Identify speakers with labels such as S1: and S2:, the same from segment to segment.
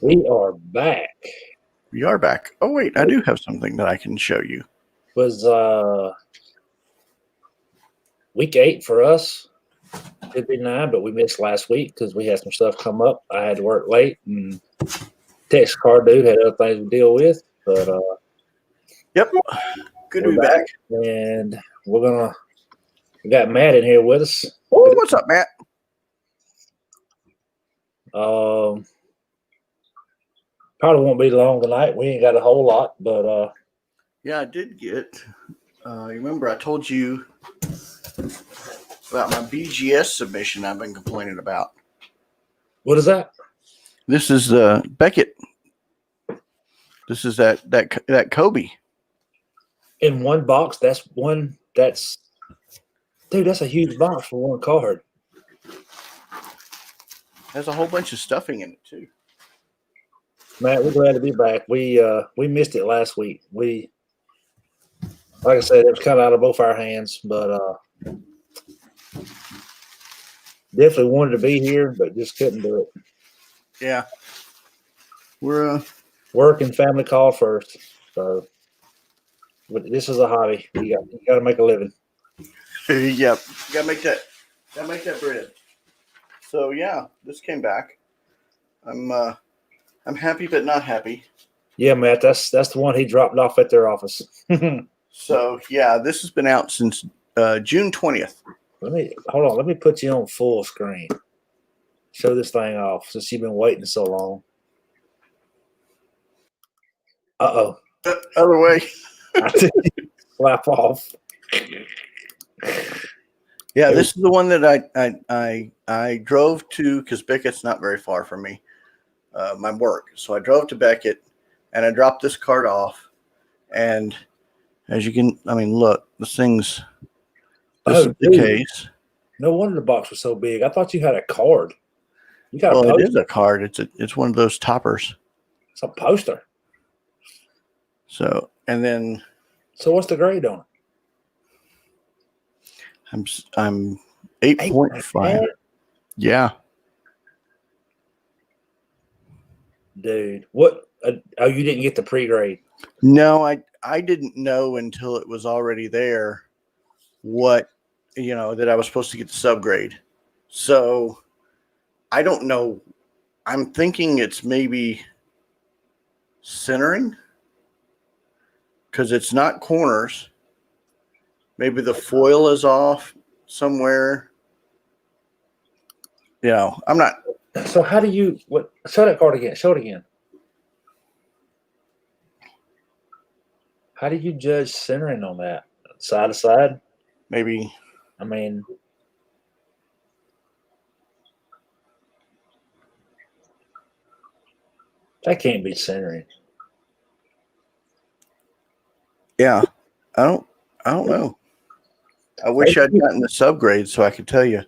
S1: We are back.
S2: We are back. Oh, wait, I do have something that I can show you.
S1: Was week 8 for us. Should be 9, but we missed last week because we had some stuff come up. I had to work late, and text car dude had other things to deal with. But
S2: Yep. Good to
S1: we're
S2: be back.
S1: and we got Matt in here with us.
S2: Oh, what's up, Matt?
S1: Probably won't be long tonight. We ain't got a whole lot, but
S2: yeah, I did get. You remember I told you about my BGS submission I've been complaining about.
S1: What is that?
S2: This is Beckett. This is that Kobe.
S1: In one box, that's a huge box for one card.
S2: Has a whole bunch of stuffing in it too.
S1: Matt, we're glad to be back. We missed it last week. Like I said, it was kind of out of both our hands, but definitely wanted to be here, but just couldn't do it.
S2: Yeah, we're
S1: work and family call first. So, but this is a hobby. You got to make a living.
S2: Yep, gotta make that bread. So yeah, this came back. I'm happy but not happy.
S1: Yeah, Matt, that's the one he dropped off at their office.
S2: So yeah, this has been out since June 20th.
S1: Let me put you on full screen. Show this thing off since you've been waiting so long. Uh-oh.
S2: Other way.
S1: Slap off.
S2: Yeah, this is the one that I drove to because Beckett's not very far from me, my work. So I drove to Beckett and I dropped this card off. And as you can, look, this is the case.
S1: No wonder the box was so big. I thought you had a card. You got
S2: it is a card. It's one of those toppers.
S1: It's a poster.
S2: So, and then.
S1: So what's the grade on
S2: it? I'm 8.5. Yeah.
S1: Dude, what? Oh, you didn't get the pre-grade?
S2: No, I didn't know until it was already there what, that I was supposed to get the subgrade. So I don't know. I'm thinking it's maybe centering because it's not corners. Maybe the foil is off somewhere. I'm not.
S1: So how do you show that card again? Show it again. How do you judge centering on that? Side to side?
S2: Maybe.
S1: That can't be centering.
S2: Yeah. I don't know. I wish I'd gotten the subgrade so I could tell you.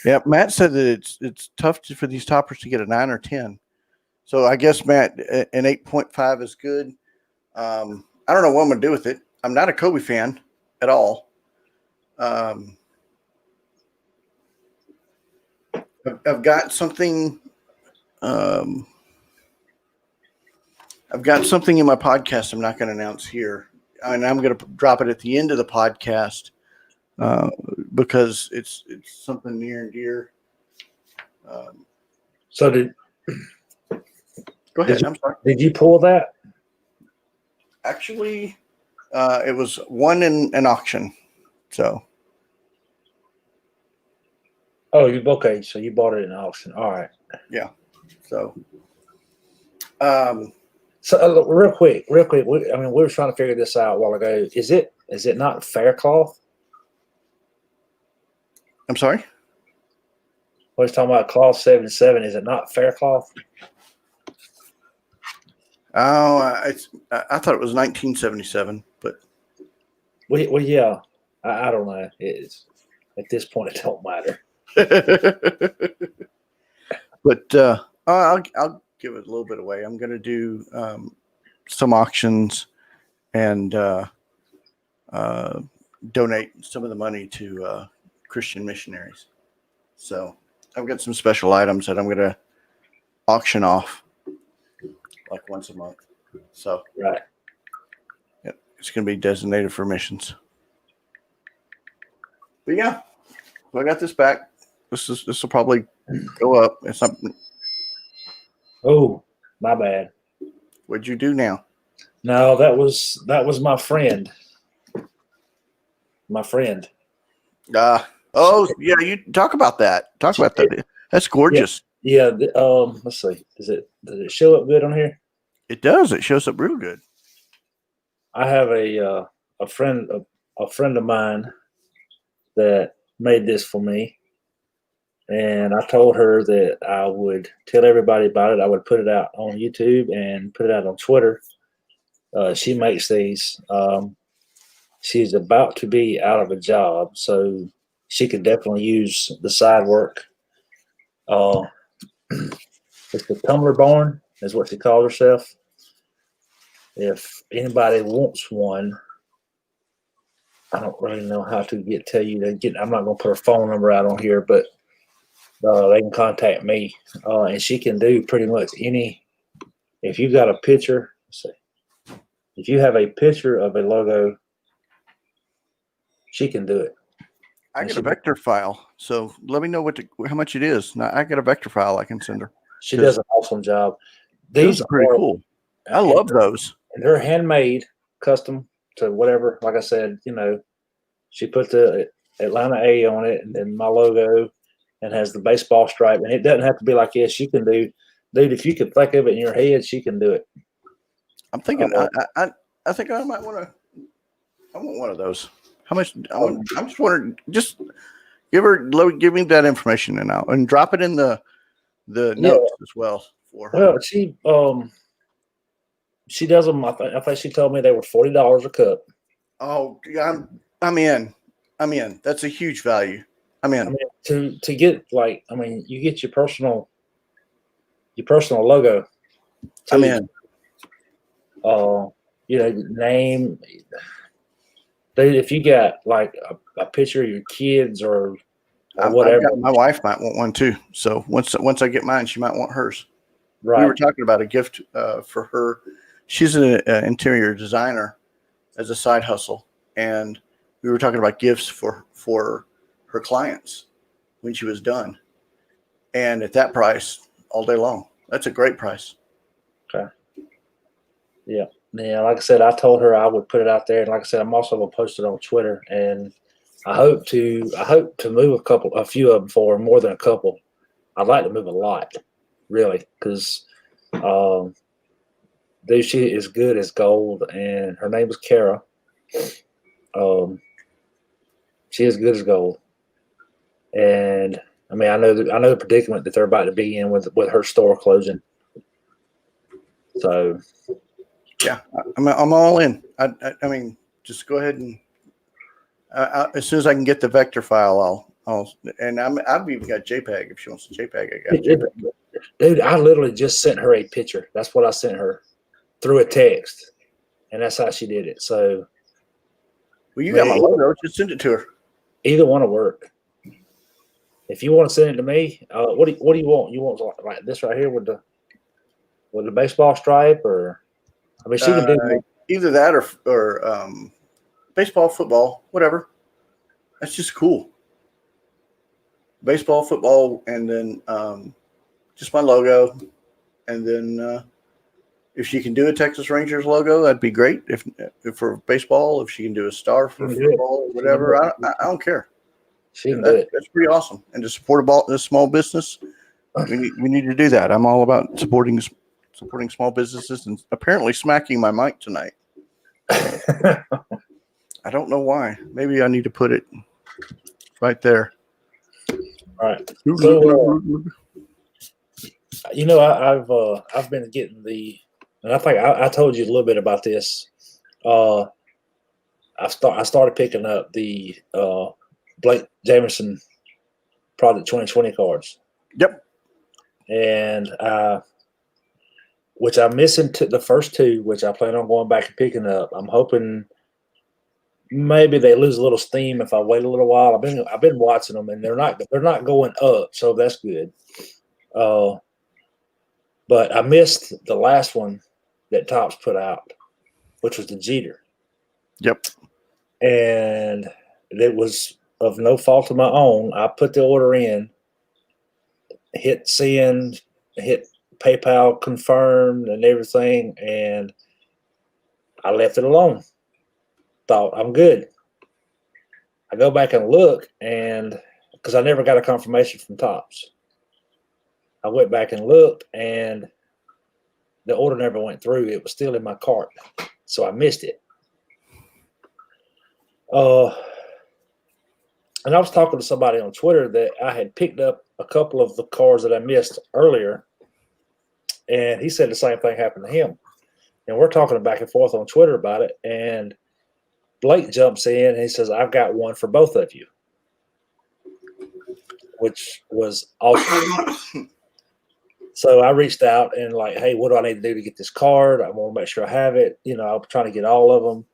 S2: Yeah, Matt said that it's tough for these toppers to get a 9 or 10. So I guess, Matt, an 8.5 is good. I don't know what I'm going to do with it. I'm not a Kobe fan at all. I've got something. I've got something in my podcast I'm not going to announce here. And I'm going to drop it at the end of the podcast because it's something near and dear. Go ahead. I'm sorry.
S1: Did you pull that?
S2: Actually, it was won in an auction. So.
S1: Oh, okay. So you bought it in an auction. All right.
S2: Yeah. So.
S1: So real quick. We were trying to figure this out a while ago. Is it not fair cloth?
S2: I'm sorry.
S1: I was talking about cloth 77. Is it not fair cloth?
S2: Oh, I thought it was 1977, but.
S1: Well, yeah. I don't know. It's at this point it don't matter.
S2: But I'll give it a little bit away. I'm going to do some auctions and donate some of the money to Christian missionaries. So I've got some special items that I'm going to auction off like once a month. So
S1: Right.
S2: it's going to be designated for missions. But yeah, so I got this back. This will probably go up. It's not.
S1: Oh, my bad.
S2: What'd you do now?
S1: No, that was my friend. My friend.
S2: Oh yeah, you talk about that. Talk about that. That's gorgeous.
S1: Yeah. Let's see. Does it show up good on here?
S2: It does. It shows up real good.
S1: I have a friend of mine that made this for me, and I told her that I would tell everybody about it. I would put it out on YouTube and put it out on Twitter. She makes these. She's about to be out of a job, so she could definitely use the side work. It's the tumbler barn, is what she calls herself. If anybody wants one, I don't really know how to tell you to get. I'm not going to put her phone number out on here, but they can contact me, and she can do pretty much any. If you've got a picture, let's see, if you have a picture of a logo, she can do it.
S2: I get a vector file, so let me know how much it is. Now I got a vector file I can send her.
S1: She does an awesome job.
S2: These are pretty cool. I love those.
S1: And they're handmade, custom to whatever. Like I said, she put the Atlanta A on it, and then my logo, and has the baseball stripe. And it doesn't have to be like this. You can do, dude. If you could think of it in your head, she can do it.
S2: I'm thinking. I think I might want to. I want one of those. How much? I'm just wondering. Just give me that information and drop it in the notes as well for her.
S1: Well, she does them. I think she told me they were $40 a cup.
S2: Oh, I'm in. That's a huge value. I'm in.
S1: To get you get your personal logo.
S2: I'm in.
S1: Name. Dude, if you got like a picture of your kids or whatever,
S2: my wife might want one too. So once I get mine, she might want hers.
S1: Right.
S2: We were talking about a gift for her. She's an interior designer as a side hustle, and we were talking about gifts for her clients when she was done. And at that price, all day long, that's a great price.
S1: Okay. Yeah. Like I said, I told her I would put it out there, and like I said, I'm also gonna post it on Twitter, and I hope to move a few of them for more than a couple. I'd like to move a lot, really, because dude, she is good as gold, and her name is Kara. She is good as gold, and I know the predicament that they're about to be in with her store closing. So.
S2: Yeah, I'm all in. I mean, just go ahead and as soon as I can get the vector file, I've even got JPEG if she wants a JPEG. I got JPEG.
S1: Dude, I literally just sent her a picture. That's what I sent her through a text, and that's how she did it. So,
S2: well, you got my logo. Just send it to her.
S1: Either one will work. If you want to send it to me, what do you want? You want like this right here with the baseball stripe, or? I mean, she can do
S2: either that or baseball, football, whatever. That's just cool. Baseball, football, and then just my logo. And then if she can do a Texas Rangers logo, that'd be great. If for baseball, if she can do a star for football, whatever, I don't care.
S1: She can do it.
S2: That's pretty awesome. And to support a small business, we need to do that. I'm all about supporting small businesses, and apparently smacking my mic tonight. I don't know why. Maybe I need to put it right there.
S1: All right. So, I've been getting and I think I told you a little bit about this. I started picking up the Blake Jamerson Project 2020 cards.
S2: Yep.
S1: And which I'm missing the first two, which I plan on going back and picking up. I'm hoping maybe they lose a little steam if I wait a little while. I've been watching them, and they're not going up, so that's good. But I missed the last one that Topps put out, which was the Jeter.
S2: Yep.
S1: And it was of no fault of my own. I put the order in, hit send, hit PayPal confirmed and everything, and I left it alone. Thought I'm good. I go back and look, and because I never got a confirmation from Topps, I went back and looked, and the order never went through. It was still in my cart, so I missed it. And I was talking to somebody on Twitter that I had picked up a couple of the cards that I missed earlier, and he said the same thing happened to him. And we're talking back and forth on Twitter about it, and Blake jumps in and he says, "I've got one for both of you," which was awesome. So I reached out and like, "Hey, what do I need to do to get this card? I want to make sure I have it." You know, I'm trying to get all of them.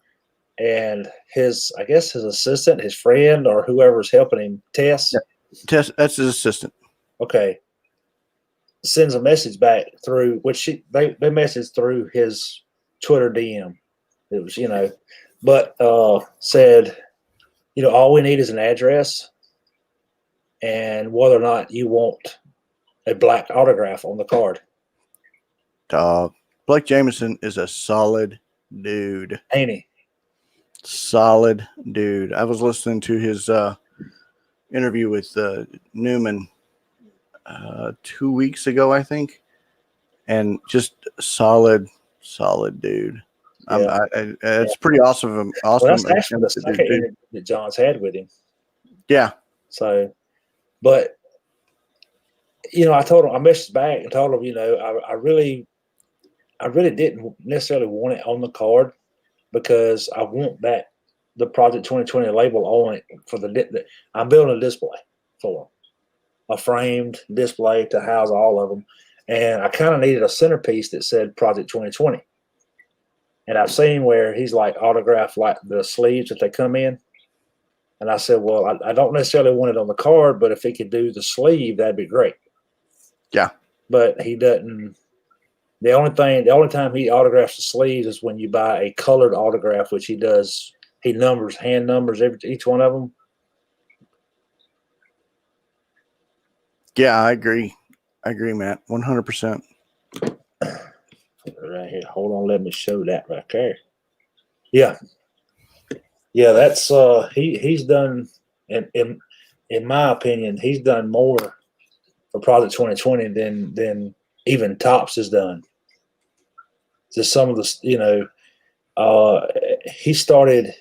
S1: And I guess his assistant, his friend, or whoever's helping him, Tess.
S2: Yeah. Tess, that's his assistant.
S1: Okay. Sends a message back through which they messaged through his Twitter DM. It was, but said, all we need is an address and whether or not you want a black autograph on the card.
S2: Blake Jameson is a solid dude.
S1: Ain't he?
S2: Solid dude. I was listening to his interview with Newman 2 weeks ago, I think, and just solid dude.
S1: Yeah.
S2: It's pretty awesome of him. Awesome.
S1: Well, that's actually the second interview that John's had with him.
S2: Yeah.
S1: So, but I told him, I messaged back and told him, I really didn't necessarily want it on the card because I want the Project 2020 label on it for I'm building a display for them, a framed display to house all of them. And I kind of needed a centerpiece that said Project 2020. And I've seen where he's like autographed like the sleeves that they come in. And I said, well, I don't necessarily want it on the card, but if he could do the sleeve, that'd be great.
S2: Yeah.
S1: But he doesn't. The only time he autographs the sleeves is when you buy a colored autograph, which he does. He hand numbers each one of them.
S2: Yeah, I agree. Matt. 100%.
S1: Right here. Hold on, let me show that right there. Yeah. That's he's done, in my opinion, he's done more for Project 2020 than even Topps has done. Just some of the, he started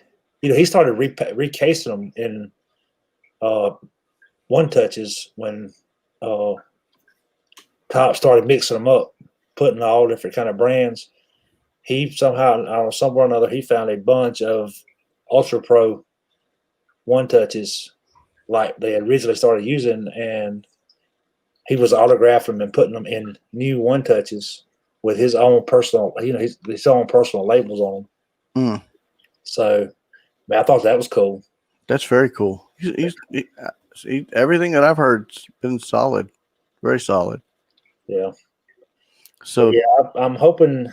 S1: recasing them in one touches when Topps started mixing them up, putting all different kind of brands. He somehow, I don't know, somewhere or another, he found a bunch of Ultra Pro one touches like they originally started using, and he was autographing them and putting them in new one touches with his own personal, his own personal labels on them. So, I thought that was cool.
S2: That's very cool. Everything that I've heard's been solid, very solid.
S1: Yeah.
S2: So
S1: I'm hoping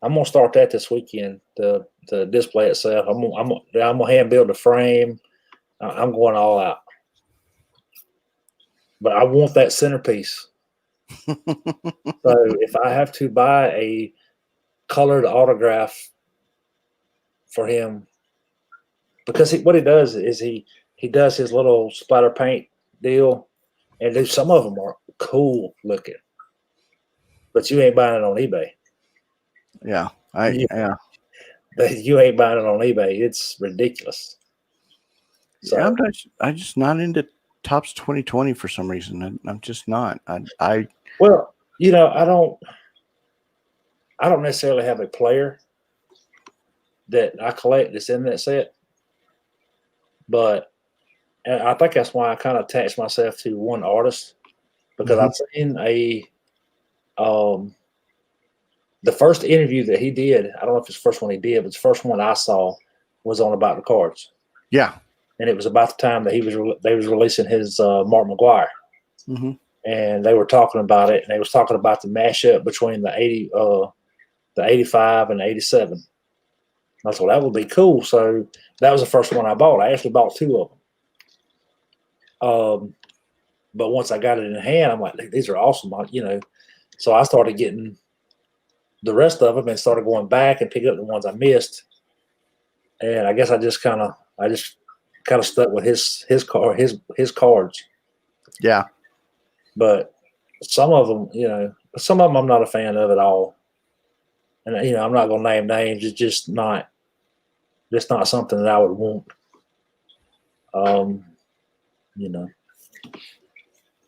S1: I'm gonna start that this weekend. The display itself. I'm gonna hand build a frame. I'm going all out. But I want that centerpiece. So if I have to buy a colored autograph for him, because what he does is he does his little splatter paint deal, and some of them are cool looking, but you ain't buying it on eBay.
S2: Yeah,
S1: you ain't buying it on eBay. It's ridiculous. So
S2: yeah, I'm just not into Topps 2020 for some reason. I'm just not.
S1: Well, I don't necessarily have a player that I collect that's in that set, but I think that's why I kind of attached myself to one artist, because I've seen the first interview that he did. I don't know if it's the first one he did, but the first one I saw was on About the Cards.
S2: Yeah,
S1: and it was about the time that they was releasing his Mark McGuire.
S2: Mm-hmm.
S1: and they were talking about it, and they was talking about the mashup between the 85 and the 87. I thought that would be cool. So that was the first one I bought. I actually bought two of them. But once I got it in hand, I'm like, these are awesome. So I started getting the rest of them and started going back and picking up the ones I missed. And I guess I just kind of stuck with his cards.
S2: Yeah.
S1: But some of them, I'm not a fan of at all. And I'm not going to name names. It's just not something that I would want. You know.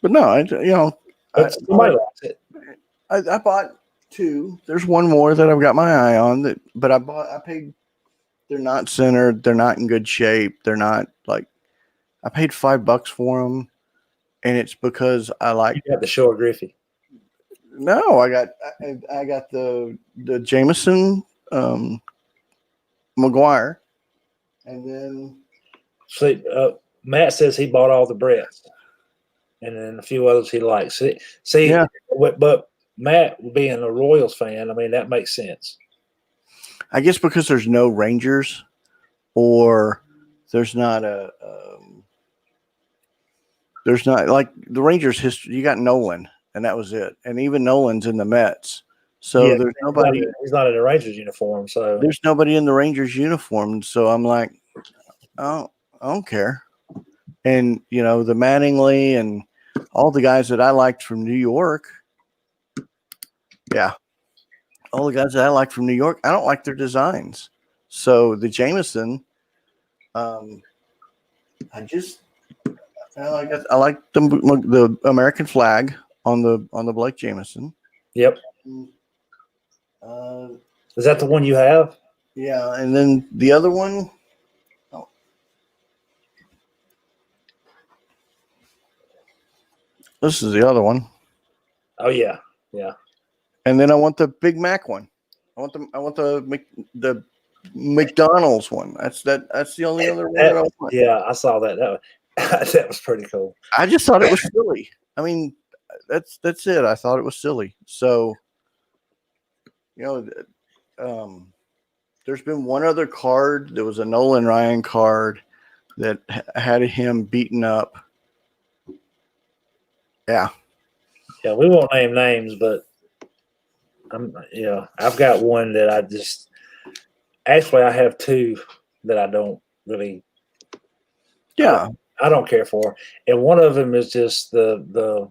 S2: But no,
S1: But somebody likes it.
S2: I bought two. There's one more that I've got my eye on but I paid. They're not centered. They're not in good shape. They're not like. I paid $5 for them, and it's because I like.
S1: You got the Shore Griffey.
S2: No, I got the Jameson McGuire, and then.
S1: See, Matt says he bought all the Bretts, and then a few others he likes. See,
S2: Yeah.
S1: But Matt being a Royals fan, I mean that makes sense.
S2: I guess because there's no Rangers, or there's not there's not like the Rangers history. You got Nolan, and that was it. And even Nolan's in the Mets, so there's nobody.
S1: He's not in the Rangers uniform, so
S2: there's nobody in the Rangers uniform. So I'm like, oh, I don't care. And the Mattingly and all the guys that I liked from New York. Yeah. All the guys that I like from New York, I don't like their designs. So the Jameson, I like the American flag on the Blake Jameson.
S1: Yep. Is that the one you have?
S2: Yeah, and then the other one. Oh. This is the other one.
S1: Oh yeah, yeah.
S2: And then I want the Big Mac one. I want the McDonald's one. That's the only other one that I want.
S1: Yeah, I saw that. That was pretty cool.
S2: I just thought it was silly. I mean, that's it. I thought it was silly. So, there's been one other card. There was a Nolan Ryan card that had him beaten up. Yeah.
S1: Yeah, we won't name names, but I've got one that I have two that I don't really.
S2: Yeah.
S1: I don't care for, and one of them is just the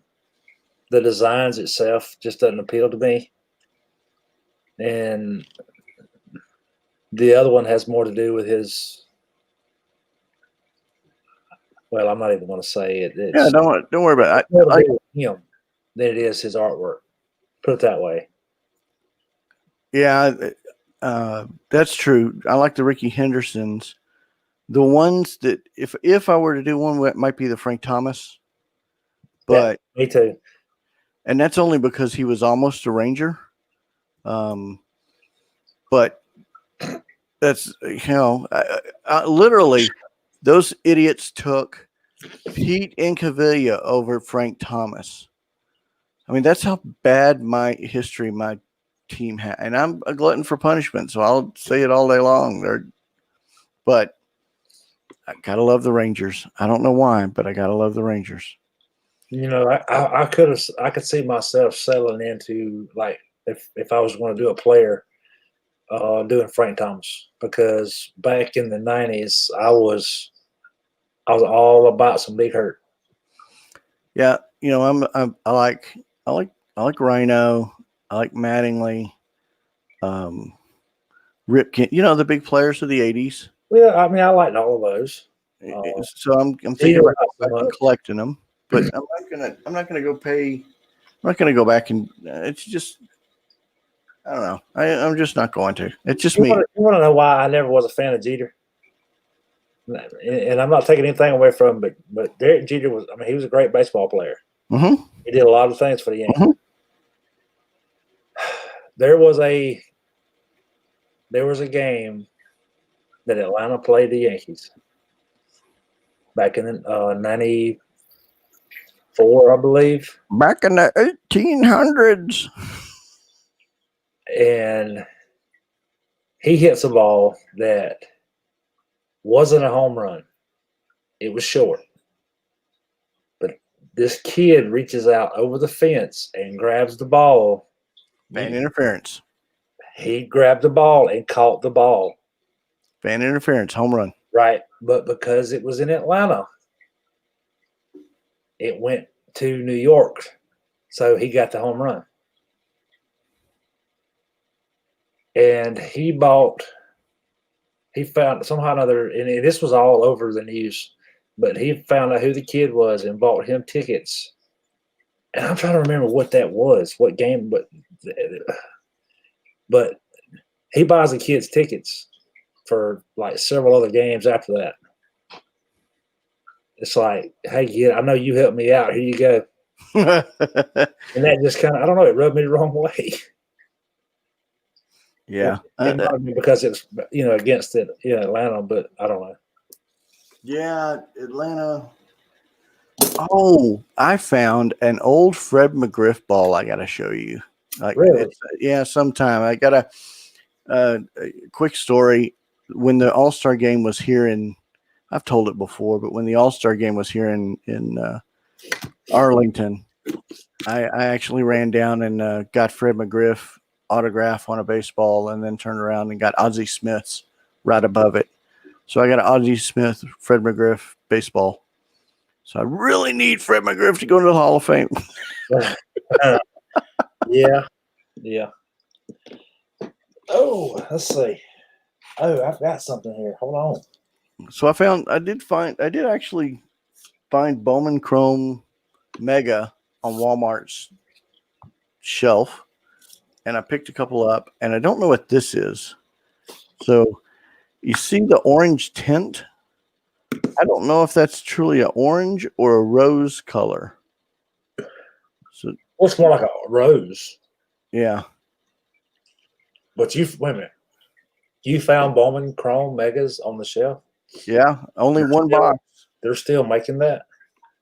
S1: designs itself just doesn't appeal to me, and the other one has more to do with his. Well, I'm not even going to say it.
S2: Don't worry about it.
S1: I like him than it is his artwork. Put it that way.
S2: Yeah, that's true. I like the Ricky Hendersons. The ones that if I were to do one, it might be the Frank Thomas. But
S1: yeah, me too.
S2: And that's only because he was almost a Ranger. But that's literally those idiots took Pete Incaviglia over Frank Thomas. I mean, that's how bad my team had, and I'm a glutton for punishment, so I'll say it all day long. But I gotta love the Rangers. I don't know why, but I gotta love the Rangers.
S1: I could see myself settling into, like, if I was going to do a player, doing Frank Thomas, because back in the 90s I was all about some big hurt.
S2: Yeah, I like Rhino. I like Mattingly, Ripken. The big players of the '80s.
S1: Well, I mean, I liked all of those.
S2: So I'm thinking about collecting them, but I'm not gonna go pay. I'm not gonna go back and it's just. I don't know. I'm just not going to. It's just me.
S1: You want to know why I never was a fan of Jeter? And I'm not taking anything away from him, but Derek Jeter was. I mean, he was a great baseball player.
S2: Mm-hmm.
S1: He did a lot of things for the Yankees. Mm-hmm. There was a game that Atlanta played the Yankees back in 94 4, I believe.
S2: Back in the 1800s.
S1: And he hits a ball that wasn't a home run. It was short. But this kid reaches out over the fence and grabs the ball.
S2: Fan interference.
S1: He grabbed the ball and caught the ball.
S2: Fan interference, home run.
S1: Right. But because it was in Atlanta, it went to New York. So he got the home run. And he found somehow or another, and this was all over the news, but he found out who the kid was and bought him tickets. And I'm trying to remember what that was, what game, but he buys the kids tickets for like several other games after that. It's like, hey, kid, I know you helped me out. Here you go. And that just kind of, I don't know, it rubbed me the wrong way.
S2: Yeah.
S1: It might have been because it's, against it, Atlanta, but I don't know.
S2: Yeah, Atlanta. Oh, I found an old Fred McGriff ball I got to show you. Like,
S1: Really?
S2: sometime. I got a quick story. When the All-Star game was here I've told it before, but when the All-Star game was here in Arlington, I actually ran down and got Fred McGriff autograph on a baseball, and then turned around and got Ozzie Smith's right above it. So I got an Ozzie Smith, Fred McGriff baseball. So I really need Fred McGriff to go into the Hall of Fame.
S1: Yeah. Oh, let's see. Oh, I've got something here. Hold on.
S2: So I did actually find Bowman Chrome Mega on Walmart's shelf, and I picked a couple up, and I don't know what this is. So you see the orange tint? I don't know if that's truly an orange or a rose color. So
S1: Looks more like a rose.
S2: yeah.
S1: But wait a minute. You found Bowman Chrome Megas on the shelf?
S2: Yeah, only one box.
S1: They're still making that?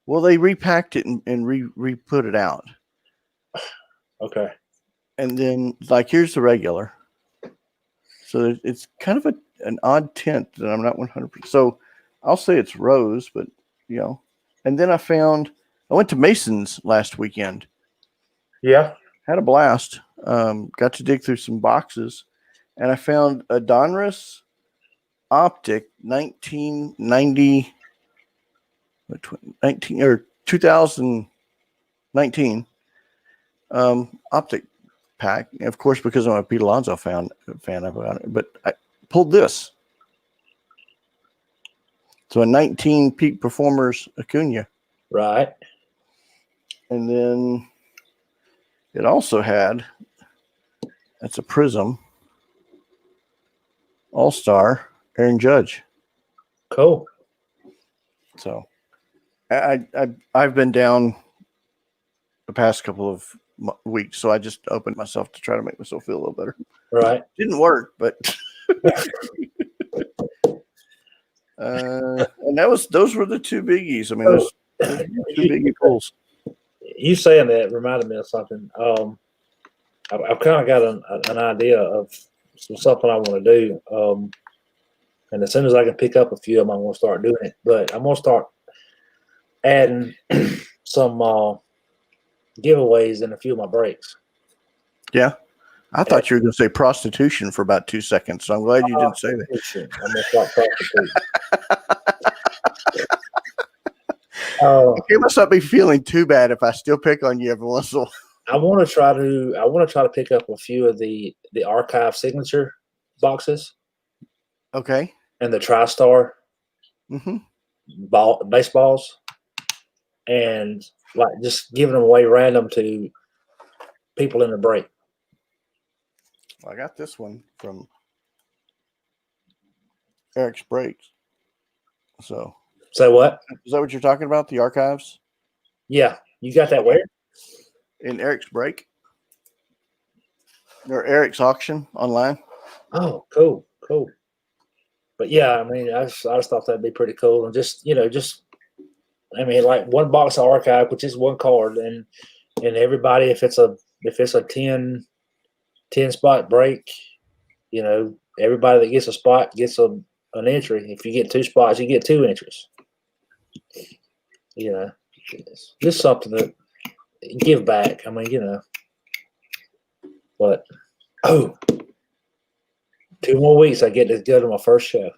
S2: Well, they repacked it and re-put it out.
S1: Okay.
S2: And then, like, here's the regular. So it's kind of an odd tint that I'm not 100%. So I'll say it's rose, but, And then I went to Mason's last weekend.
S1: Yeah.
S2: Had a blast. Got to dig through some boxes. And I found a Donruss Optic 1990, 2019 Optic pack. Of course, because I'm a Pete Alonso fan about it. But I pulled this. So a 19 Peak Performers Acuna.
S1: Right.
S2: And then it also had, that's a Prism All-Star Aaron Judge.
S1: Cool.
S2: So I've been down the past couple of weeks, so I just opened myself to try to make myself feel a little better.
S1: Right.
S2: Didn't work, but and those were the two biggies. I mean, those two biggie pulls.
S1: You saying that reminded me of something. I've kind of got an idea of something I want to do. And as soon as I can pick up a few of them, I'm going to start doing it. But I'm going to start adding some giveaways in a few of my breaks.
S2: Yeah. I thought you were going to say prostitution for about 2 seconds, so I'm glad you didn't say that.
S1: I'm going to start prostituting.
S2: You must not be feeling too bad if I still pick on you every once in a while.
S1: I want to try to pick up a few of the archive signature boxes.
S2: Okay.
S1: And the TriStar baseballs, and like just giving them away random to people in the break.
S2: I got this one from Eric's Breaks. So
S1: what?
S2: Is that what you're talking about? The archives?
S1: Yeah. You got that where?
S2: In Eric's Break. Or Eric's auction online.
S1: Oh, cool. But yeah, I mean, I just thought that'd be pretty cool, and just I mean, like one box of archive, which is one card, and everybody, if it's a 10 spot break, everybody that gets a spot gets an entry. If you get 2 spots, you get 2 entries. It's just something to give back. I mean, but 2 more weeks, I get to go to my first show.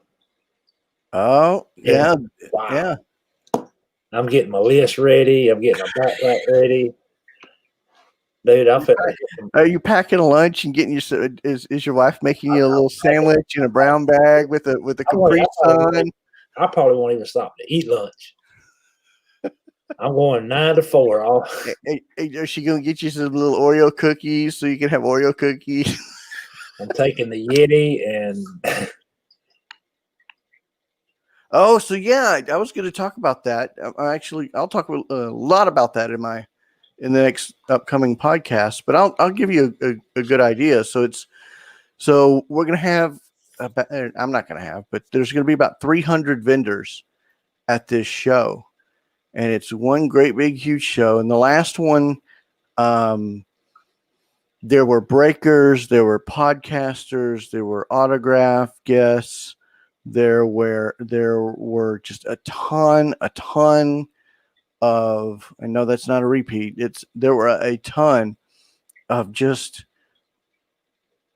S2: Oh, yeah.
S1: And, wow.
S2: Yeah.
S1: I'm getting my list ready. I'm getting my backpack ready. Dude,
S2: Are you packing a lunch and getting your? Is your wife making you a little sandwich in a brown bag with a Capri Sun?
S1: I probably won't even stop to eat lunch. I'm going 9 to 4.
S2: Is she gonna get you some little Oreo cookies so you can have Oreo cookies?
S1: I'm taking the Yeti and.
S2: Oh, so yeah, I was going to talk about that. I'll talk a lot about that in the next upcoming podcast. But I'll give you a good idea. So we're going to have. I'm not going to have, but there's going to be about 300 vendors at this show, and it's one great big huge show. And the last one, there were breakers, there were podcasters, there were autograph guests. There were just a ton of. I know that's not a repeat. There were a ton of just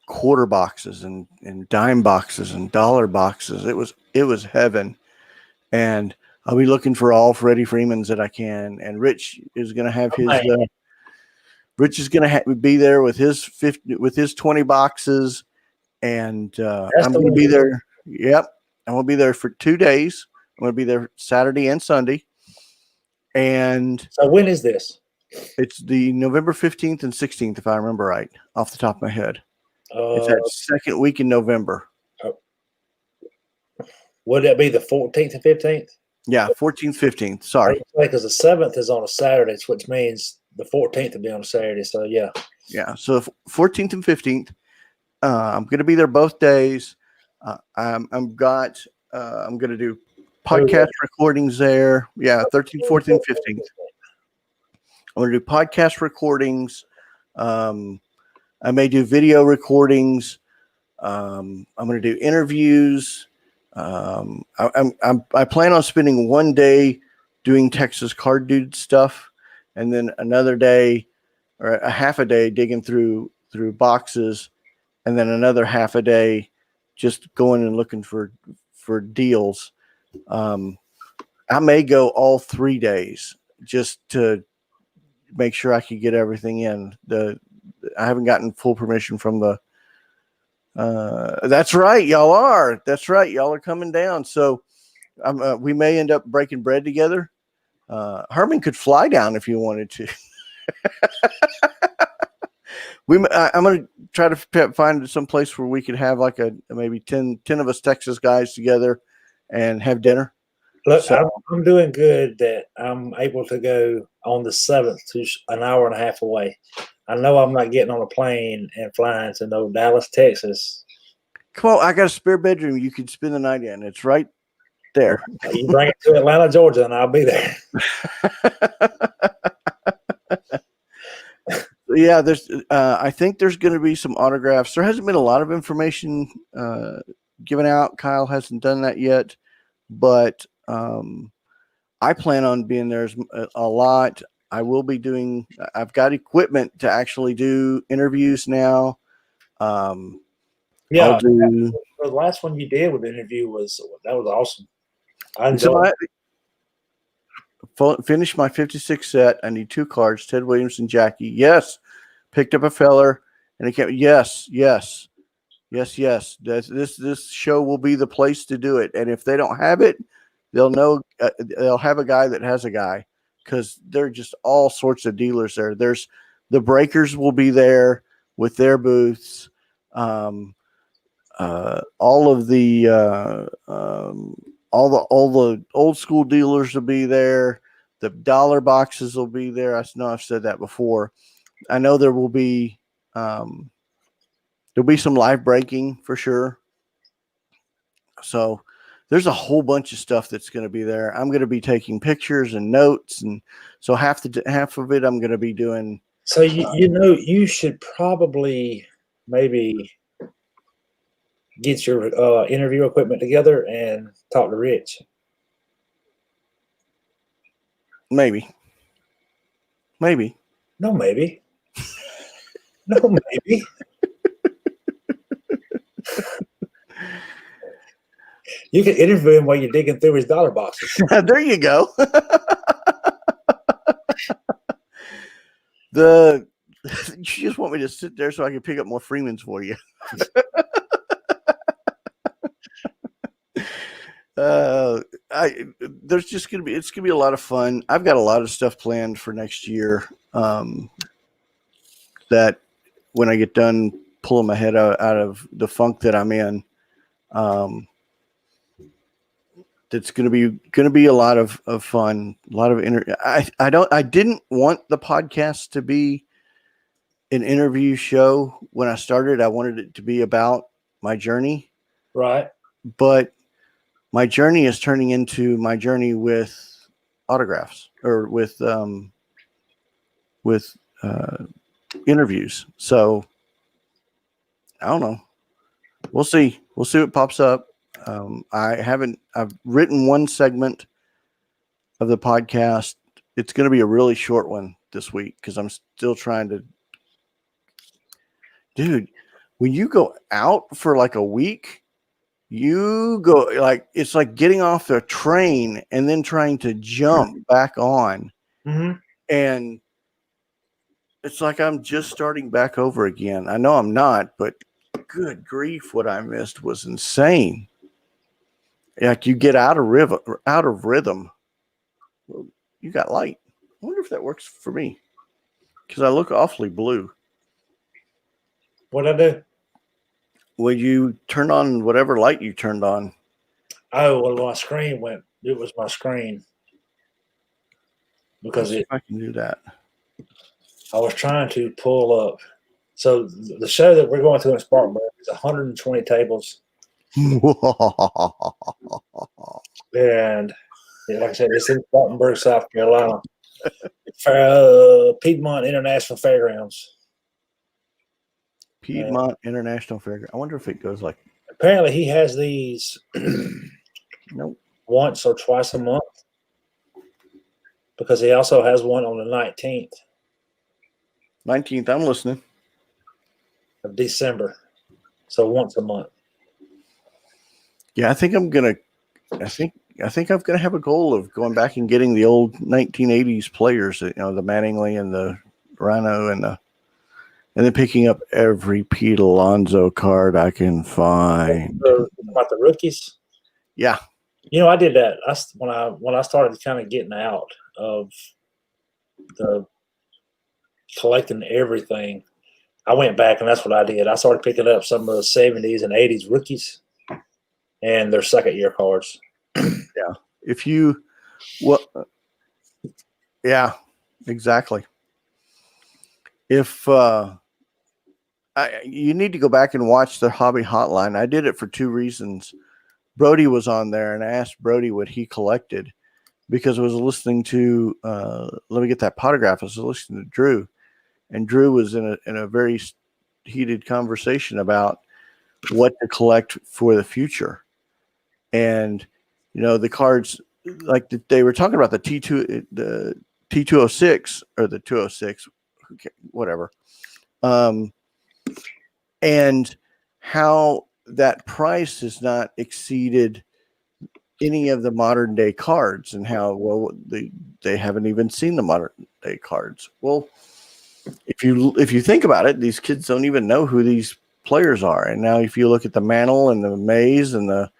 S2: quarter boxes and dime boxes and dollar boxes. It was heaven, and I'll be looking for all Freddie Freemans that I can. And Rich is going to have his. Rich is going to be there with his 20 boxes, and I'm going to be there. Yep. I'm going to be there for 2 days. I'm going to be there Saturday and Sunday. And
S1: so when is this?
S2: It's the November 15th and 16th, if I remember right, off the top of my head. It's that second week in November.
S1: Would that be the 14th and 15th?
S2: Yeah, 14th, 15th. Sorry.
S1: Because the 7th is on a Saturday, which means the 14th will be on a Saturday. So, yeah.
S2: Yeah, so 14th and 15th. I'm going to be there both days. I'm going to do podcast recordings there. Yeah, 13th, 14th, 15th. I'm going to do podcast recordings. I may do video recordings. I'm going to do interviews. I plan on spending one day doing Texas Card Dude stuff, and then another day or a half a day digging through boxes, and then another half a day just going and looking for deals. I may go all 3 days just to make sure I can get everything in. I haven't gotten full permission from the. That's right, y'all are. That's right, y'all are coming down. So we may end up breaking bread together. Herman could fly down if you wanted to. I'm going to try to find some place where we could have like maybe 10 of us Texas guys together and have dinner.
S1: Look, so, I'm doing good that I'm able to go on the 7th to an hour and a half away. I know I'm not getting on a plane and flying to Dallas, Texas.
S2: Come on, I got a spare bedroom you can spend the night in. It's right there.
S1: You bring it to Atlanta, Georgia, and I'll be there.
S2: Yeah, I think there's going to be some autographs. There hasn't been a lot of information given out. Kyle hasn't done that yet, but I plan on being there a lot. I will be doing. I've got equipment to actually do interviews now.
S1: Yeah, the last one you did with the interview was awesome. I enjoyed it.
S2: Finished my 56 set. I need 2 cards, Ted Williams and Jackie. Yes. Picked up a feller and it came. Yes. This show will be the place to do it. And if they don't have it, they'll know, they'll have a guy that has a guy, because there are just all sorts of dealers there. There's the breakers will be there with their booths. All the old school dealers will be there. The dollar boxes will be there. I know I've said that before. I know there will be there'll be some live breaking for sure. So there's a whole bunch of stuff that's going to be there. I'm going to be taking pictures and notes, and so half of it I'm going to be doing.
S1: So you should probably maybe get your interview equipment together and talk to Rich.
S2: Maybe.
S1: No, maybe. No, maybe. You can interview him while you're digging through his dollar boxes.
S2: There you go. You just want me to sit there so I can pick up more Freemans for you. There's just it's gonna be a lot of fun. I've got a lot of stuff planned for next year. That when I get done pulling my head out of the funk that I'm in, it's gonna be a lot of fun, a lot of I didn't want the podcast to be an interview show when I started. I wanted it to be about my journey,
S1: right?
S2: But my journey is turning into my journey with autographs or with interviews. So I don't know. We'll see. We'll see what pops up. I've written one segment of the podcast. It's going to be a really short one this week because I'm still trying to. Dude, when you go out for like a week, you go like it's like getting off the train and then trying to jump back on.
S1: Mm-hmm.
S2: And it's like I'm just starting back over again. I know I'm not, but good grief, what I missed was insane. Like you get out of rhythm. Well, you got light. I wonder if that works for me because I look awfully blue.
S1: What'd I do?
S2: Would you turn on whatever light you turned on?
S1: Oh, well, my screen went. It was my screen because
S2: I can do that.
S1: I was trying to pull up. So the show that we're going to in Spartanburg is 120 tables, and like I said, it's in Spartanburg, South Carolina, Piedmont International Fairgrounds.
S2: Piedmont International Fairgrounds. I wonder if it goes like.
S1: Apparently, he has these
S2: nope.
S1: once or twice a month because he also has one on the 19th.
S2: 19th, I'm listening.
S1: Of December. So once a month.
S2: Yeah, I think I'm gonna have a goal of going back and getting the old 1980s players, the Mattingly and the Rhino and then picking up every Pete Alonso card I can find.
S1: About the rookies?
S2: Yeah.
S1: I did that. When I started kind of getting out of the collecting everything, I went back and that's what I did. I started picking up some of the 70s and 80s rookies and their second year cards.
S2: Yeah. Yeah, exactly. If you need to go back and watch the Hobby Hotline. I did it for two reasons. Brody was on there and I asked Brody what he collected because I was listening to let me get that potograph. I was listening to Drew. And Drew was in a very heated conversation about what to collect for the future. And, the cards, like they were talking about the T206 or the 206, whatever. And how that price has not exceeded any of the modern day cards and how, they haven't even seen the modern day cards. Well, if you think about it, these kids don't even know who these players are. And now if you look at the Mantle and the Mays and the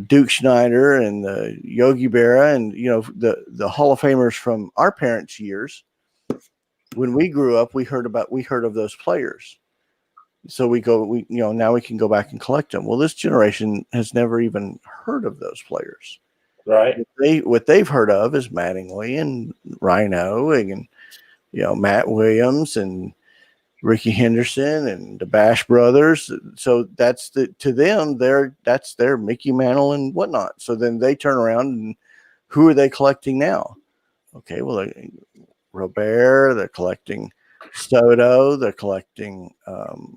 S2: Duke Schneider and the Yogi Berra and the Hall of Famers from our parents' years, when we grew up, we heard of those players. So now we can go back and collect them. Well, this generation has never even heard of those players.
S1: Right.
S2: What they've heard of is Mattingly and Rhino and Matt Williams and Ricky Henderson and the Bash Brothers. So that's to them, that's their Mickey Mantle and whatnot. So then they turn around and who are they collecting now? Okay, well, Robert, they're collecting Soto, they're collecting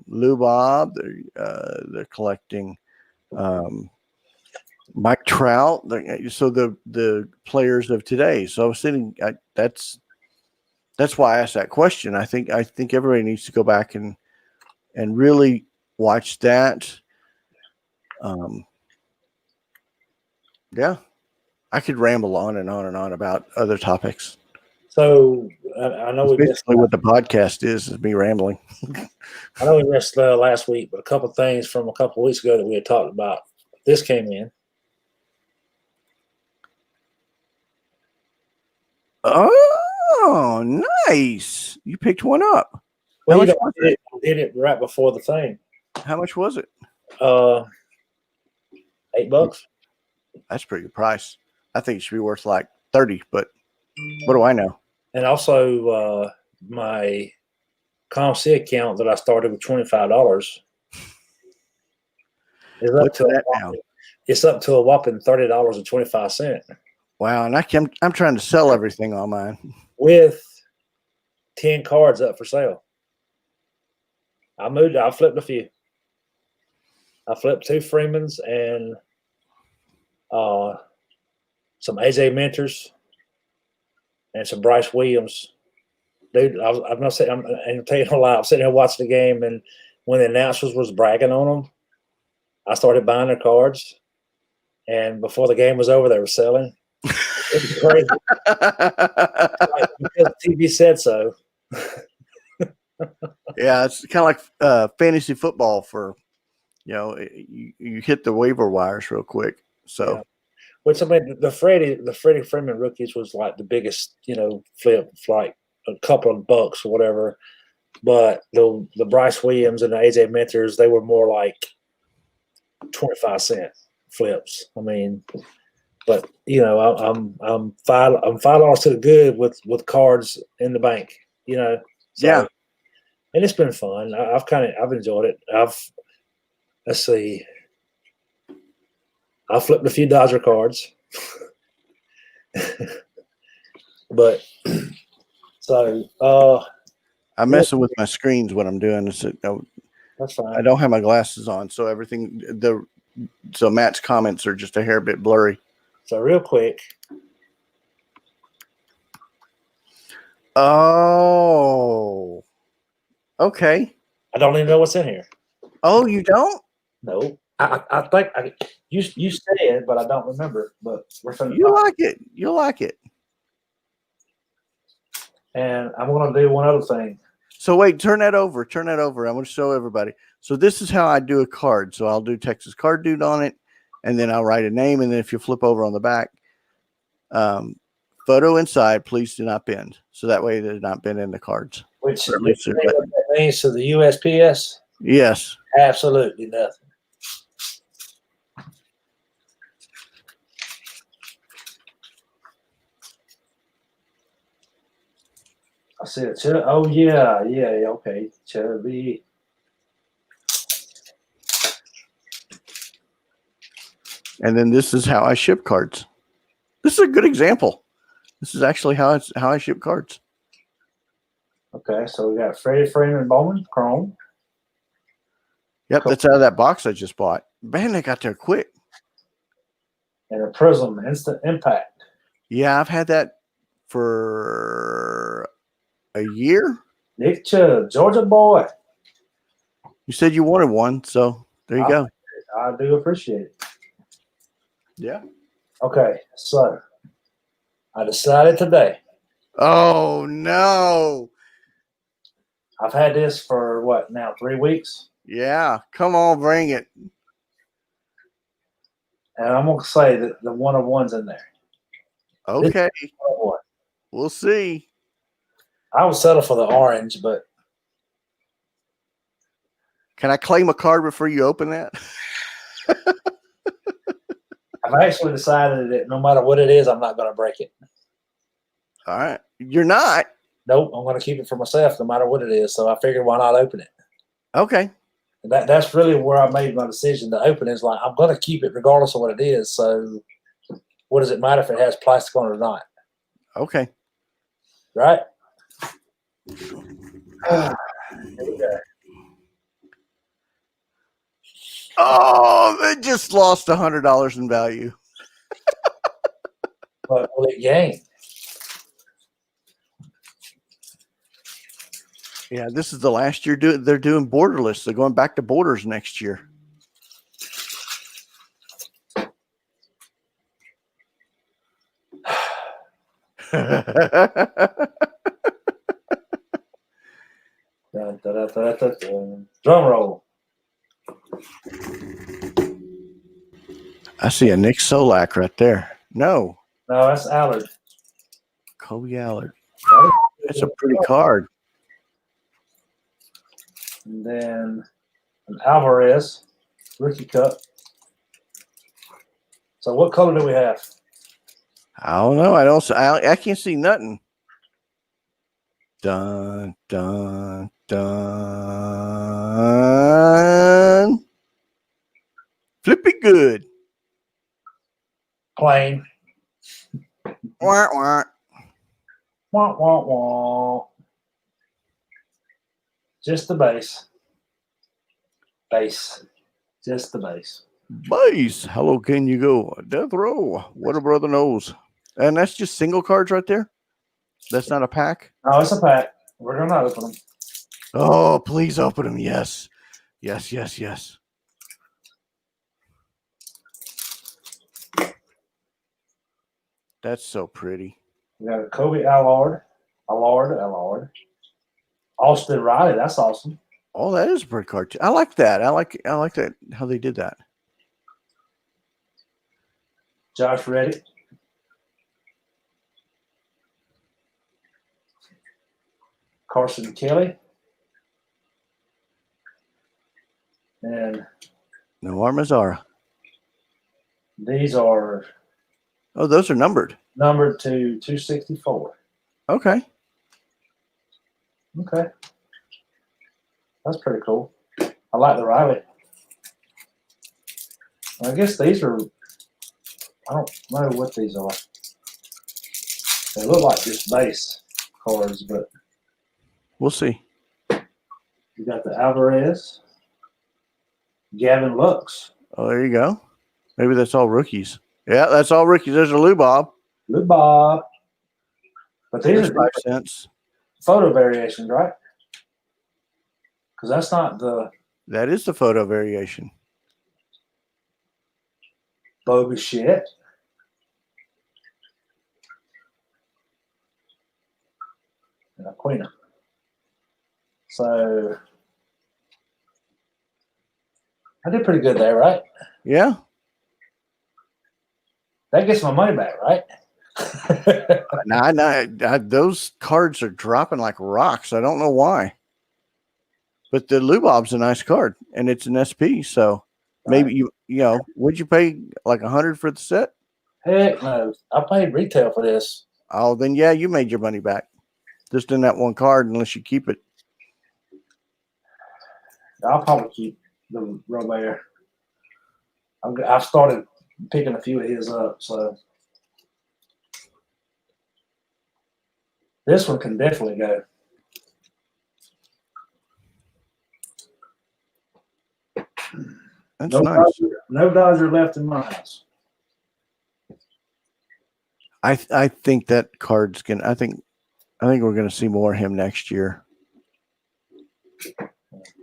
S2: Lou Bob, they're collecting Mike Trout. So the players of today. So I was sitting. That's why I asked that question. I think everybody needs to go back and really watch that. Yeah, I could ramble on and on and on about other topics.
S1: So I know
S2: It's
S1: we missed
S2: basically what the podcast is me rambling.
S1: I know we missed last week, but a couple of things from a couple of weeks ago that we had talked about. This came in.
S2: Oh, nice! You picked one up.
S1: Well, did it right before the thing.
S2: How much was it?
S1: $8.
S2: That's a pretty good price. I think it should be worth like 30, but what do I know?
S1: And also my ComC account that I started with $25 is up to
S2: that now?
S1: It's up to a whopping $30.25.
S2: Wow, and I'm trying to sell everything on mine
S1: with 10 cards up for sale. I flipped a few. I flipped 2 Freemans and some AJ Mentors and some Bryce Williams. Dude, I'm not saying, I'm telling you no lie. I'm sitting here watching the game, and when the announcers was bragging on them, I started buying their cards. And before the game was over, they were selling. It was crazy. Because TV said so.
S2: Yeah, it's kind of like fantasy football for, you hit the waiver wires real quick. So,
S1: yeah. Which I mean, the Freddie Freeman rookies was like the biggest, flip, like a couple of bucks or whatever. But the Bryce Williams and the AJ Mentors, they were more like 25-cent flips. I mean, but I'm $5 to the good with cards in the bank. So,
S2: yeah,
S1: and it's been fun. I've enjoyed it. Let's see. I flipped a few Dodger cards, but so
S2: I'm messing with my screens. What I'm doing is
S1: that's fine.
S2: I don't have my glasses on, so so Matt's comments are just a hair bit blurry.
S1: So real quick.
S2: Oh, okay.
S1: I don't even know what's in here.
S2: Oh, you don't?
S1: No. I think you said, but I don't remember. But
S2: you like it. You'll like it.
S1: And I'm going to do one other thing.
S2: So wait, turn that over. I'm going to show everybody. So this is how I do a card. So I'll do Texas Card Dude on it, and then I'll write a name, and then if you flip over on the back, photo inside, please do not bend. So that way they're not bending the cards.
S1: Which means to the USPS?
S2: Yes.
S1: Absolutely nothing. I said, oh, yeah, okay. Chubby.
S2: And then this is how I ship cards. This is a good example. This is actually how I ship cards.
S1: Okay, so we got Freddie Freeman Bowman, Chrome.
S2: Yep, cool. That's out of that box I just bought. Man, they got there quick.
S1: And a Prism Instant Impact.
S2: Yeah, I've had that for a year.
S1: Nick Chubb, Georgia boy.
S2: You said you wanted one, so there you go.
S1: I do appreciate it.
S2: Yeah.
S1: Okay, so I decided today.
S2: Oh, no.
S1: I've had this for what now, 3 weeks?
S2: Yeah, come on, bring it.
S1: And I'm going to say that the 1-of-1's in there.
S2: Okay. We'll see.
S1: I would settle for the orange, but.
S2: Can I claim a card before you open that?
S1: I've actually decided that no matter what it is, I'm not going to break it.
S2: All right. You're not?
S1: nope, I'm going to keep it for myself no matter what it is. So I figured, why not open it?
S2: Okay.
S1: And that's really where I made my decision to open it. Is like, I'm going to keep it regardless of what it is. So what does it matter if it has plastic on it or not?
S2: Okay.
S1: Right? Here we go.
S2: Oh, it just lost $100 in value.
S1: But will it gain?
S2: Yeah, this is the last year they're doing borderless. They're going back to borders next year.
S1: Dun, dun, dun, dun, dun, dun. Drum roll.
S2: I see a Nick Solak right there. No,
S1: No, that's Allard.
S2: Kobe Allard.
S1: That
S2: That's a pretty card.
S1: And then an Alvarez rookie cup. So what color do we have?
S2: I don't know. I can't see nothing. Dun dun dun. Flippy good.
S1: Plain.
S2: Wah, wah.
S1: Wah, wah, wah. Just the base. Base. Just the base.
S2: Base. How low can you go? Death row. What a brother knows. And that's just single cards right there. That's not a pack.
S1: Oh, it's a pack. We're going to open them.
S2: Oh, please open them. Yes. Yes, yes, yes. That's so pretty.
S1: We got a Kobe Allard. Austin Riley. That's awesome.
S2: Oh, that is a pretty card too. I like that. I like that how they did that.
S1: Josh Reddick. Carson Kelly. And
S2: Noir Mazzara.
S1: these are
S2: Oh, those are numbered.
S1: numbered to 264.
S2: Okay.
S1: Okay. That's pretty cool. I like the Riley. I guess these are, I don't know what these are. They look like just base cards, but
S2: We'll see.
S1: you got the Alvarez, Gavin Lux,
S2: Oh, there you go. Maybe that's all rookies. Yeah, that's all rookies. There's a Lou Bob.
S1: Lou Bob. But these
S2: There's
S1: are
S2: 5 cents.
S1: photo variations, right? Because that's not the
S2: That is the photo variation.
S1: bogus shit. And Aquina. So I did pretty good there, right?
S2: Yeah.
S1: That gets my money back, right?
S2: Now, those cards are dropping like rocks. I don't know why. But the Lou Bob's a nice card, and it's an SP. So maybe you know, would you pay like 100 for the set?
S1: Heck no. I paid retail for this.
S2: Oh, then yeah, you made your money back. Just in that one card, unless you keep it.
S1: I'll probably keep the Robert. I've started picking a few of his up, so this one can definitely go.
S2: That's
S1: No
S2: nice.
S1: no Dodger left in my house.
S2: I think that card's gonna. I think we're gonna see more of him next year.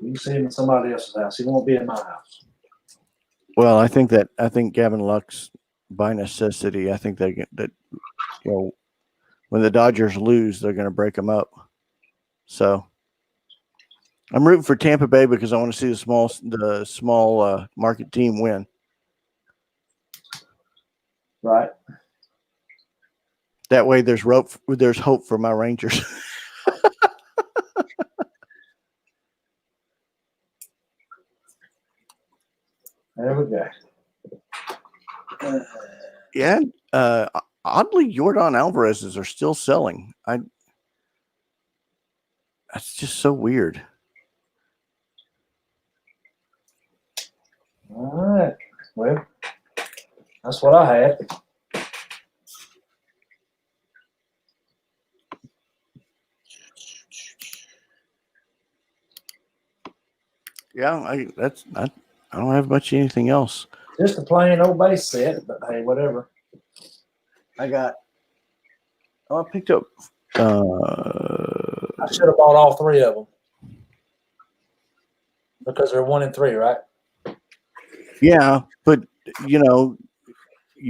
S1: You can see him in somebody else's house. He won't be in my house.
S2: Well, I think Gavin Lux, by necessity, I think that you know, when the Dodgers lose, they're going to break them up. So I'm rooting for Tampa Bay because I want to see the small market team win.
S1: Right.
S2: That way, there's hope for my Rangers.
S1: There we go.
S2: Yeah. Oddly, Jordan Alvarez's are still selling. That's just so weird.
S1: All right. Well, that's what I had.
S2: Yeah, I don't have much anything else.
S1: Just a plain old base set, but hey, whatever.
S2: I picked up.
S1: I should have bought all three of them because they're 1 and 3, right?
S2: Yeah, but you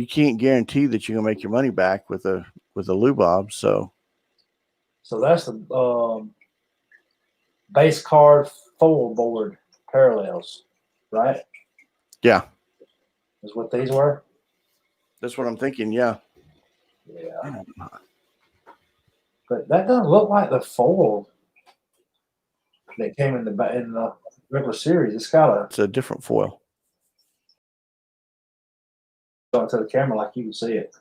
S2: can't guarantee that you're gonna make your money back with a lubob. So
S1: that's the base card full board parallels, right?
S2: yeah,
S1: Is what these were.
S2: that's what I'm thinking. Yeah.
S1: Yeah. But that doesn't look like the foil that came in the regular series. It's got
S2: It's a different foil.
S1: to the camera like you can see it.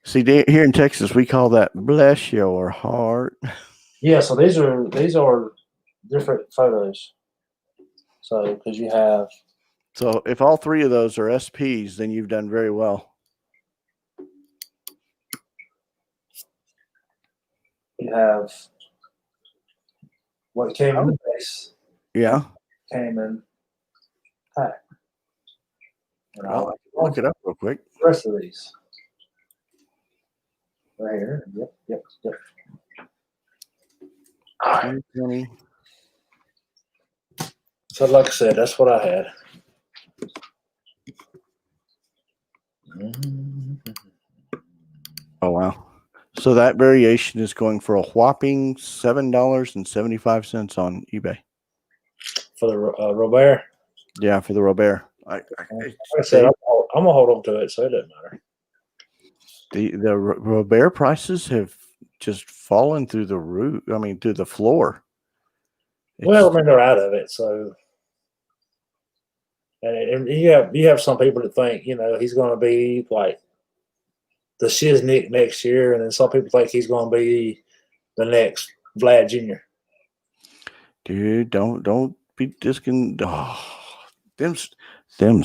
S2: See, here in Texas, we call that "bless your heart."
S1: Yeah, so these are different photos. So because you have
S2: So if all three of those are SPs, then you've done very well.
S1: what came in the base,
S2: Yeah.
S1: came in pack. And
S2: Well, I can look it up real quick.
S1: the rest of these. Right here. Yep.
S2: 2020.
S1: So like I said, that's what I had.
S2: Oh wow! So that variation is going for a whopping $7.75 on eBay.
S1: For the Robert.
S2: Yeah, for the Robert.
S1: Like I said, I'm gonna hold on to it, so it doesn't matter.
S2: The Robert prices have just fallen through the roof. I mean, through the floor.
S1: Well, I mean, they're out of it, so. And you have some people that think he's going to be like the Shiznick next year, and then some people think he's going to be the next Vlad Jr.
S2: Dude, don't be discon. Oh, them's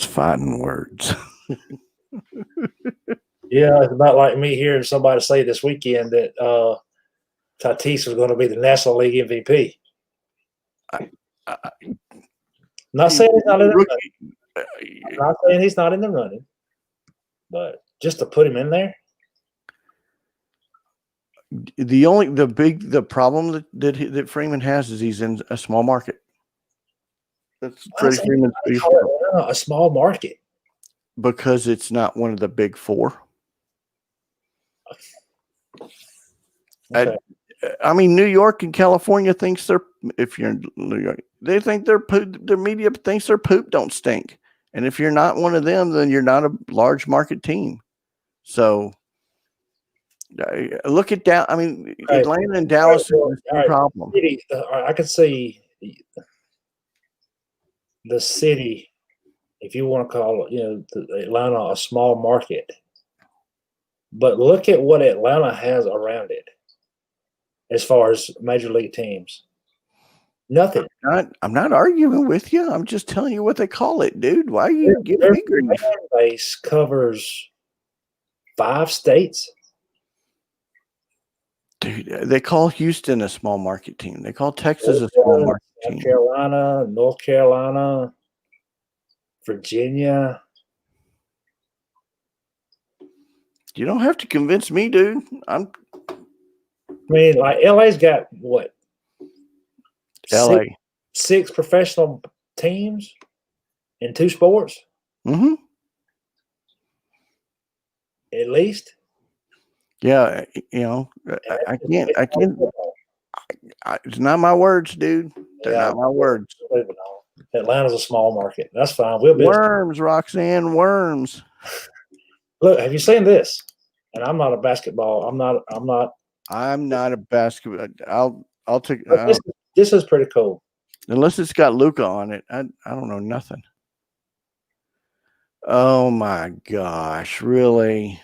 S2: fighting words.
S1: Yeah, it's about like me hearing somebody say this weekend that Tatis was going to be the National League MVP. Not saying he's not in the running. Not saying he's not in the running, but just to put him in there.
S2: The problem that Freeman has is he's in a small market. That's Freddie Freeman's beef.
S1: A small market
S2: because it's not one of the big four. Okay. I mean, New York and California thinks if you're in New York, they think their media thinks their poop don't stink. And if you're not one of them, then you're not a large market team. So look at Dallas. I mean, Atlanta and Dallas is the same problem.
S1: I could see the city, if you want to call it, Atlanta a small market. But look at what Atlanta has around it as far as major league teams. Nothing.
S2: I'm not arguing with you. I'm just telling you what they call it, dude. Why are you giving me grief?
S1: Their fan base covers 5 states.
S2: Dude, they call Houston a small market team. They call Texas a small market team.
S1: Carolina, North Carolina, Virginia.
S2: You don't have to convince me, dude. I
S1: mean, like LA's got what?
S2: LA.
S1: 6 professional teams in 2 sports.
S2: Mm-hmm.
S1: At least.
S2: Yeah, I can't. It's not my words, dude. They're not my words.
S1: Atlanta's a small market. That's fine. We'll be
S2: worms, Roxanne. Worms.
S1: Look, have you seen this? And I'm not a basketball. I'm not
S2: a basketball. I'll take.
S1: This is pretty cool.
S2: Unless it's got Luca on it, I don't know nothing. Oh my gosh, really?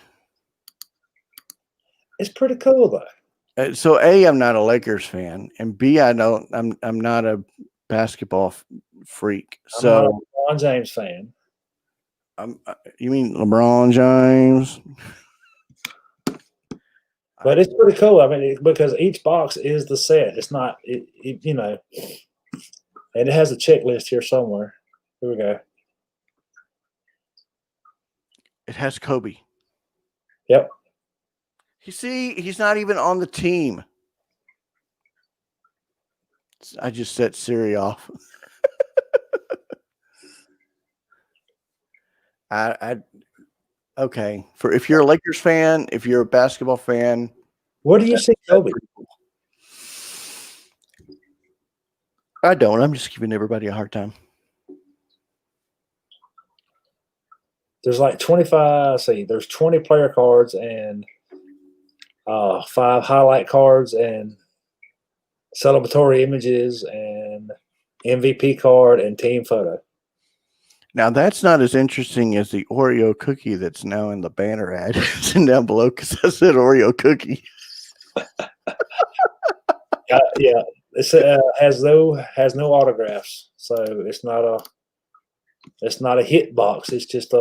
S1: It's pretty cool though.
S2: So A, I'm not a Lakers fan, and B, I'm not a basketball freak.
S1: I'm not a
S2: So
S1: LeBron James fan.
S2: you mean LeBron James?
S1: But it's pretty cool. I mean, because each box is the set. It's not, you know, and it has a checklist here somewhere. Here we go.
S2: It has Kobe.
S1: Yep.
S2: You see, he's not even on the team. I just set Siri off. Okay. For if you're a Lakers fan, if you're a basketball fan,
S1: Where do you see Kobe?
S2: cool. I don't. I'm just giving everybody a hard time.
S1: There's like 25. See, there's 20 player cards and 5 highlight cards and celebratory images and MVP card and team photo.
S2: Now that's not as interesting as the Oreo cookie that's now in the banner ad. It's down below because I said Oreo cookie.
S1: Yeah, it has no autographs, so it's not a hit box. It's just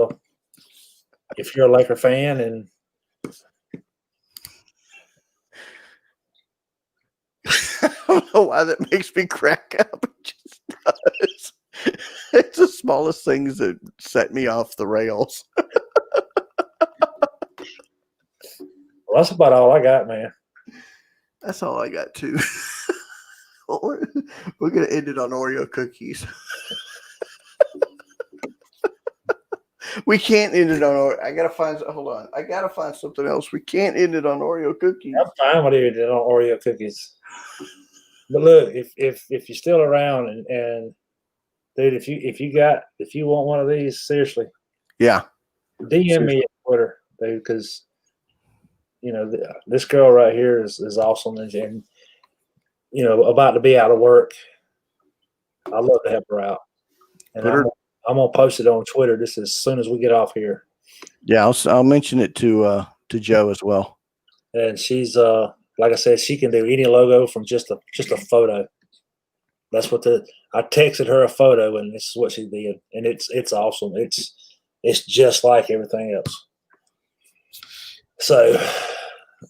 S1: if you're a Laker fan and
S2: I don't know why that makes me crack up. It just does. It's the smallest things that set me off the rails.
S1: well, that's about all I got, man.
S2: That's all I got too. We're gonna end it on Oreo cookies. We can't end it on Oreo. I gotta find. Hold on. I gotta find something else. We can't end it on Oreo cookies.
S1: I'm fine with it on Oreo cookies. But look, if you're still around and dude, if you want one of these, seriously,
S2: Yeah.
S1: DM me at Twitter, dude, because you know this girl right here is awesome and you know about to be out of work. I'd love to help her out, and I'm gonna post it on Twitter just as soon as we get off here.
S2: Yeah, I'll mention it to Joe as well.
S1: And she's like I said, she can do any logo from just a photo. That's what I texted her a photo, and this is what she did, and it's awesome. It's just like everything else. So,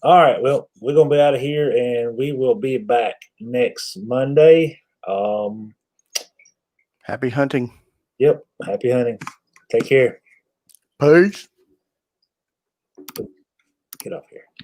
S1: all right, well, we're gonna be out of here, and we will be back next Monday.
S2: Happy hunting.
S1: Yep, happy hunting. Take care.
S2: Peace.
S1: Get off here.